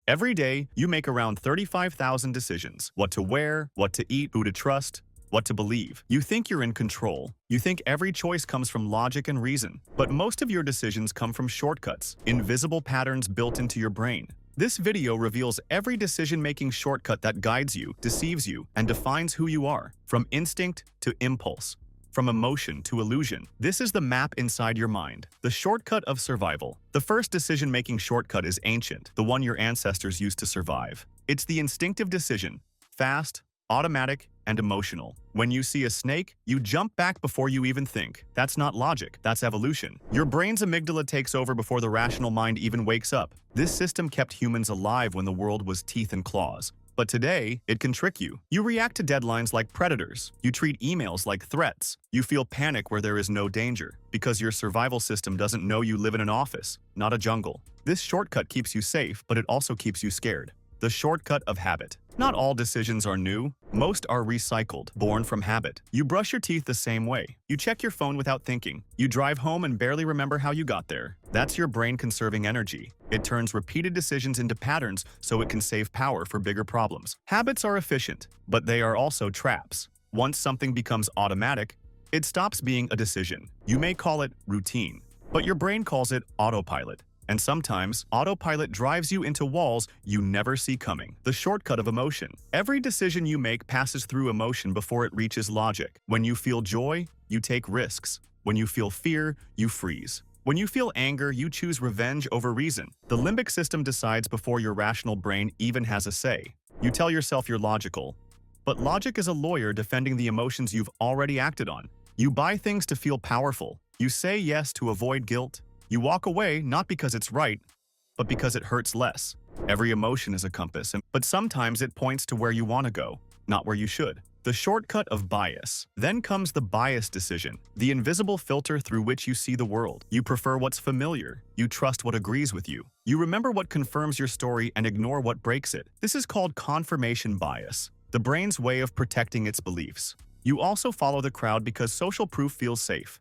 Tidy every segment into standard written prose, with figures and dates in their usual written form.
Every day, you make around 35,000 decisions. What to wear, what to eat, who to trust, what to believe. You think you're in control. You think every choice comes from logic and reason. But most of your decisions come from shortcuts, invisible patterns built into your brain. This video reveals every decision-making shortcut that guides you, deceives you, and defines who you are, from instinct to impulse, from emotion to illusion. This is the map inside your mind, the shortcut of survival. The first decision-making shortcut is ancient, the one your ancestors used to survive. It's the instinctive decision, fast, automatic, and emotional. When you see a snake, you jump back before you even think. That's not logic, that's evolution. Your brain's amygdala takes over before the rational mind even wakes up. This system kept humans alive when the world was teeth and claws. But today, it can trick you. You react to deadlines like predators. You treat emails like threats. You feel panic where there is no danger, because your survival system doesn't know you live in an office, not a jungle. This shortcut keeps you safe, but it also keeps you scared. The shortcut of habit. Not all decisions are new. Most are recycled, born from habit. You brush your teeth the same way. You check your phone without thinking. You drive home and barely remember how you got there. That's your brain conserving energy. It turns repeated decisions into patterns so it can save power for bigger problems. Habits are efficient, but they are also traps. Once something becomes automatic, it stops being a decision. You may call it routine, but your brain calls it autopilot. And sometimes, autopilot drives you into walls you never see coming. The shortcut of emotion. Every decision you make passes through emotion before it reaches logic. When you feel joy, you take risks. When you feel fear, you freeze. When you feel anger, you choose revenge over reason. The limbic system decides before your rational brain even has a say. You tell yourself you're logical, but logic is a lawyer defending the emotions you've already acted on. You buy things to feel powerful. You say yes to avoid guilt. You walk away not because it's right, but because it hurts less. Every emotion is a compass, but sometimes it points to where you want to go, not where you should. The shortcut of bias. Then comes the bias decision, the invisible filter through which you see the world. You prefer what's familiar. You trust what agrees with you. You remember what confirms your story and ignore what breaks it. This is called confirmation bias, the brain's way of protecting its beliefs. You also follow the crowd because social proof feels safe.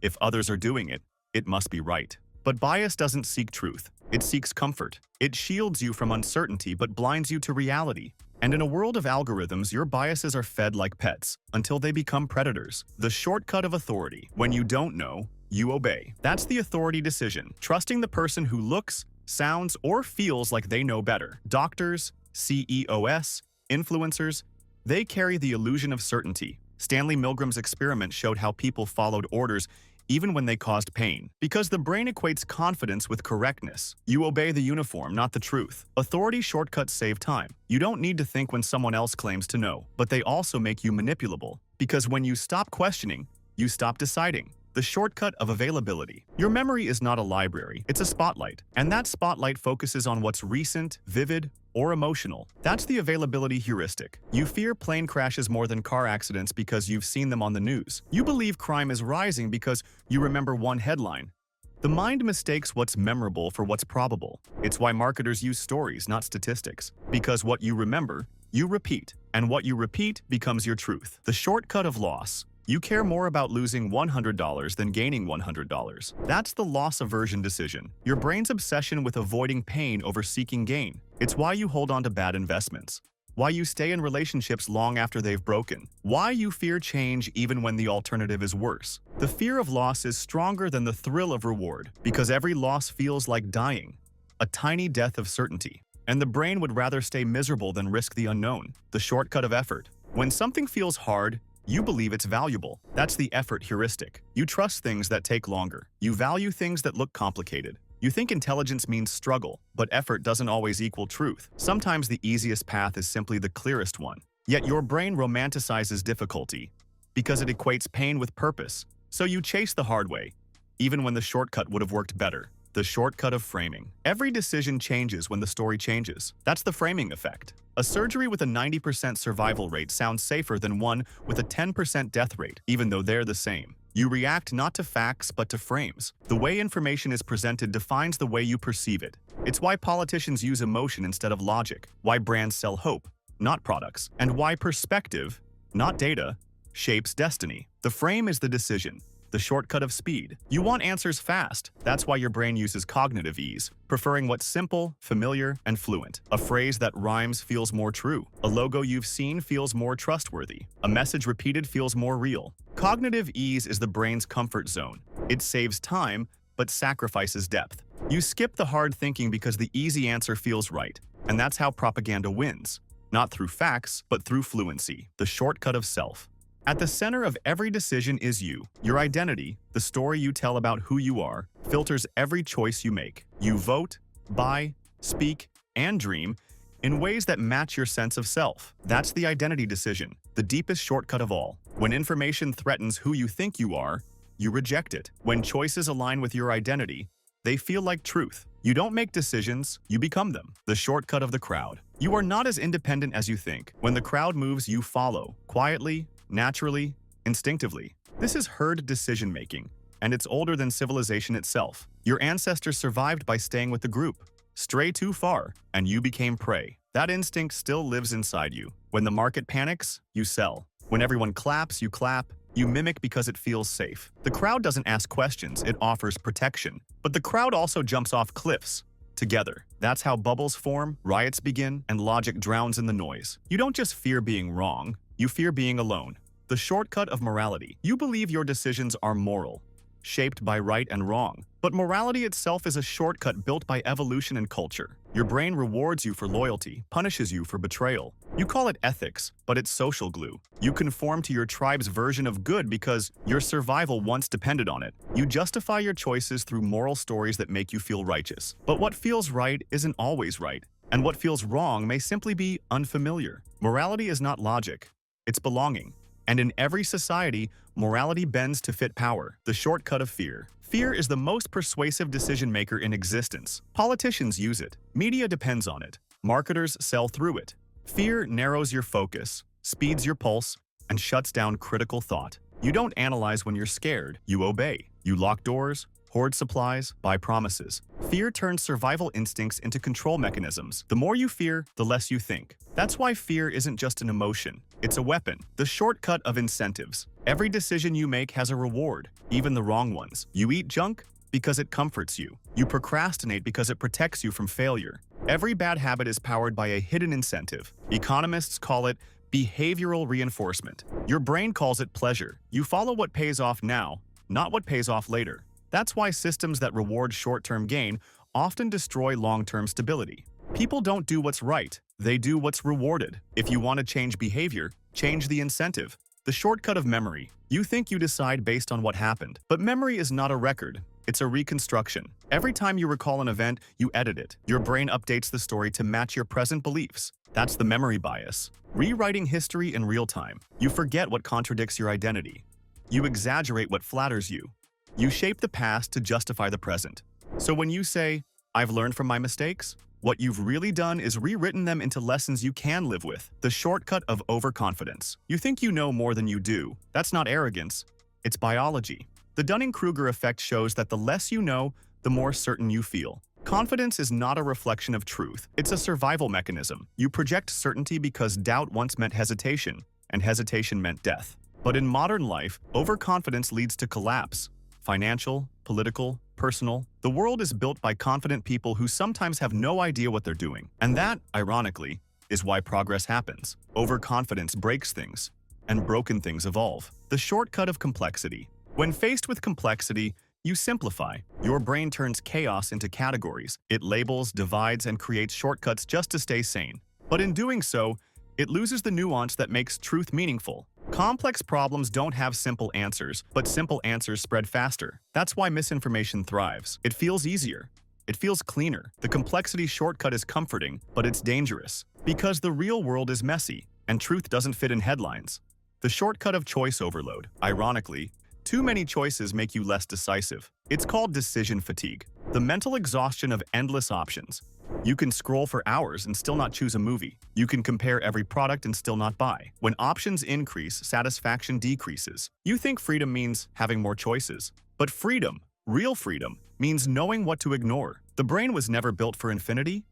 If others are doing it, it must be right. But bias doesn't seek truth. It seeks comfort. It shields you from uncertainty but blinds you to reality. And in a world of algorithms, your biases are fed like pets until they become predators. The shortcut of authority. When you don't know, you obey. That's the authority decision. Trusting the person who looks, sounds, or feels like they know better. Doctors, CEOs, influencers, they carry the illusion of certainty. Stanley Milgram's experiment showed how people followed orders even when they caused pain. Because the brain equates confidence with correctness. You obey the uniform, not the truth. Authority shortcuts save time. You don't need to think when someone else claims to know, but they also make you manipulable. Because when you stop questioning, you stop deciding. The shortcut of availability. Your memory is not a library, it's a spotlight. And that spotlight focuses on what's recent, vivid, or emotional. That's the availability heuristic. You fear plane crashes more than car accidents because you've seen them on the news. You believe crime is rising because you remember one headline. The mind mistakes what's memorable for what's probable. It's why marketers use stories, not statistics. Because what you remember, you repeat. And what you repeat becomes your truth. The shortcut of loss. You care more about losing $100 than gaining $100. That's the loss aversion decision. Your brain's obsession with avoiding pain over seeking gain. It's why you hold on to bad investments. Why you stay in relationships long after they've broken. Why you fear change even when the alternative is worse. The fear of loss is stronger than the thrill of reward because every loss feels like dying, a tiny death of certainty. And the brain would rather stay miserable than risk the unknown. The shortcut of effort. When something feels hard, you believe it's valuable. That's the effort heuristic. You trust things that take longer. You value things that look complicated. You think intelligence means struggle, but effort doesn't always equal truth. Sometimes the easiest path is simply the clearest one. Yet your brain romanticizes difficulty because it equates pain with purpose. So you chase the hard way, even when the shortcut would have worked better. The shortcut of framing. Every decision changes when the story changes. That's the framing effect. A surgery with a 90% survival rate sounds safer than one with a 10% death rate, even though they're the same. You react not to facts but to frames. The way information is presented defines the way you perceive it. It's why politicians use emotion instead of logic, why brands sell hope, not products, and why perspective, not data, shapes destiny. The frame is the decision. the shortcut of speed. You want answers fast. That's why your brain uses cognitive ease, preferring what's simple, familiar, and fluent. A phrase that rhymes feels more true. A logo you've seen feels more trustworthy. A message repeated feels more real. Cognitive ease is the brain's comfort zone. It saves time, but sacrifices depth. You skip the hard thinking because the easy answer feels right. And that's how propaganda wins. Not through facts, but through fluency, the shortcut of self. At the center of every decision is you. Your identity, the story you tell about who you are, filters every choice you make. You vote, buy, speak, and dream in ways that match your sense of self. That's the identity decision, the deepest shortcut of all. When information threatens who you think you are, you reject it. When choices align with your identity, they feel like truth. You don't make decisions, you become them. The shortcut of the crowd. You are not as independent as you think. When the crowd moves, you follow, quietly, naturally, instinctively. This is herd decision-making, and it's older than civilization itself. Your ancestors survived by staying with the group. Stray too far, and you became prey. That instinct still lives inside you. When the market panics, you sell. When everyone claps, you clap. You mimic because it feels safe. The crowd doesn't ask questions, it offers protection. But the crowd also jumps off cliffs. Together. That's how bubbles form, riots begin, and logic drowns in the noise. You don't just fear being wrong, you fear being alone. The shortcut of morality. You believe your decisions are moral, shaped by right and wrong. But morality itself is a shortcut built by evolution and culture. Your brain rewards you for loyalty, punishes you for betrayal. You call it ethics, but it's social glue. You conform to your tribe's version of good because your survival once depended on it. You justify your choices through moral stories that make you feel righteous. But what feels right isn't always right, and what feels wrong may simply be unfamiliar. Morality is not logic, it's belonging. And in every society, morality bends to fit power, the shortcut of fear. Fear is the most persuasive decision maker in existence. Politicians use it. Media depends on it. Marketers sell through it. Fear narrows your focus, speeds your pulse, and shuts down critical thought. You don't analyze when you're scared. You obey. You lock doors, hoard supplies, buy promises. Fear turns survival instincts into control mechanisms. The more you fear, the less you think. That's why fear isn't just an emotion. It's a weapon, the shortcut of incentives. Every decision you make has a reward, even the wrong ones. You eat junk because it comforts you. You procrastinate because it protects you from failure. Every bad habit is powered by a hidden incentive. Economists call it behavioral reinforcement. Your brain calls it pleasure. You follow what pays off now, not what pays off later. That's why systems that reward short-term gain often destroy long-term stability. People don't do what's right, they do what's rewarded. If you want to change behavior, change the incentive. The shortcut of memory. You think you decide based on what happened, but memory is not a record. It's a reconstruction. Every time you recall an event, you edit it. Your brain updates the story to match your present beliefs. That's the memory bias. Rewriting history in real time. You forget what contradicts your identity. You exaggerate what flatters you. You shape the past to justify the present. So when you say, "I've learned from my mistakes," what you've really done is rewritten them into lessons you can live with. The shortcut of overconfidence. You think you know more than you do. That's not arrogance. It's biology. The Dunning-Kruger effect shows that the less you know, the more certain you feel. Confidence is not a reflection of truth. It's a survival mechanism. You project certainty because doubt once meant hesitation, and hesitation meant death. But in modern life, overconfidence leads to collapse. Financial, political, personal. The world is built by confident people who sometimes have no idea what they're doing. And that, ironically, is why progress happens. Overconfidence breaks things, and broken things evolve. The shortcut of complexity. When faced with complexity, you simplify. Your brain turns chaos into categories. It labels, divides, and creates shortcuts just to stay sane. But in doing so, it loses the nuance that makes truth meaningful. Complex problems don't have simple answers, but simple answers spread faster. That's why misinformation thrives. It feels easier. It feels cleaner. The complexity shortcut is comforting, but it's dangerous. Because the real world is messy, and truth doesn't fit in headlines. The shortcut of choice overload. Ironically, too many choices make you less decisive. It's called decision fatigue, the mental exhaustion of endless options. You can scroll for hours and still not choose a movie. You can compare every product and still not buy. When options increase, satisfaction decreases. You think freedom means having more choices. But freedom, real freedom, means knowing what to ignore. The brain was never built for infinity.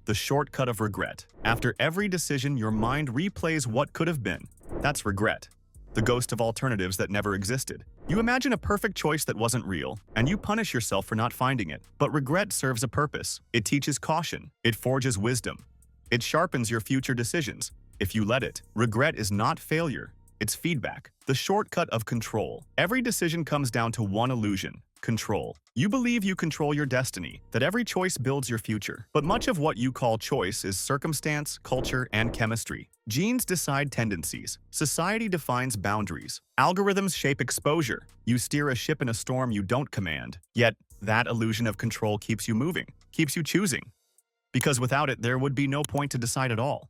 The shortcut of regret. After every decision, your mind replays what could have been. That's regret. The ghost of alternatives that never existed. You imagine a perfect choice that wasn't real, and you punish yourself for not finding it. But regret serves a purpose. It teaches caution. It forges wisdom. It sharpens your future decisions. If you let it, regret is not failure. It's feedback. The shortcut of control. Every decision comes down to one illusion: control. You believe you control your destiny, that every choice builds your future. But much of what you call choice is circumstance, culture, and chemistry. Genes decide tendencies. Society defines boundaries. Algorithms shape exposure. You steer a ship in a storm you don't command. Yet, that illusion of control keeps you moving, keeps you choosing. Because without it, there would be no point to decide at all.